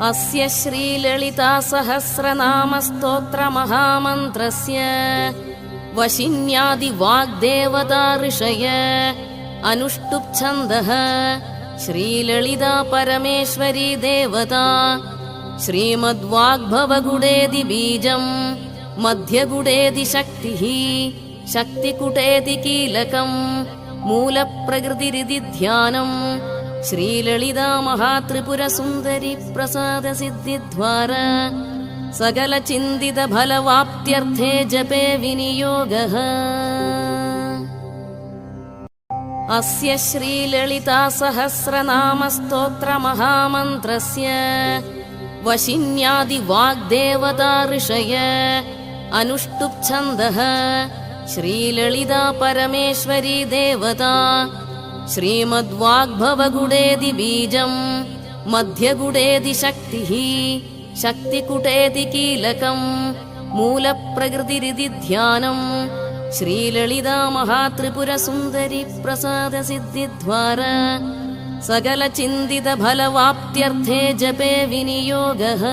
अस्य श्रीललिता सहस्रनामस्तोत्रमहामन्त्रस्य वशिन्यादिवाग्देवता ऋषय अनुष्टुप्छन्दः श्रीललिता परमेश्वरी देवता श्रीमद्वाग्भवगुडेदि बीजम् मध्यगुडेदि शक्तिः शक्तिकुटेदि कीलकम् मूलप्रकृतिरिति ध्यानम् श्रीललिता महात्रिपुरसुन्दरी प्रसादसिद्धिद्वार सकलचिन्तितफलवाप्त्यर्थे जपे विनियोगः। अस्य श्रीललिता सहस्रनामस्तोत्रमहामन्त्रस्य वशिन्यादिवाग्देवता ऋषय अनुष्टुप्छन्दः श्रीललिता परमेश्वरी देवता श्रीमद्वाग्भवगुडेदि बीजम् मध्यगुडेदि शक्तिः शक्तिकुटेदि कीलकम् मूलप्रकृतिरिति ध्यानम् श्रीललिता महात्रिपुरसुन्दरी प्रसादसिद्धिद्वार सकलचिन्तितफलवाप्त्यर्थे जपे विनियोगः।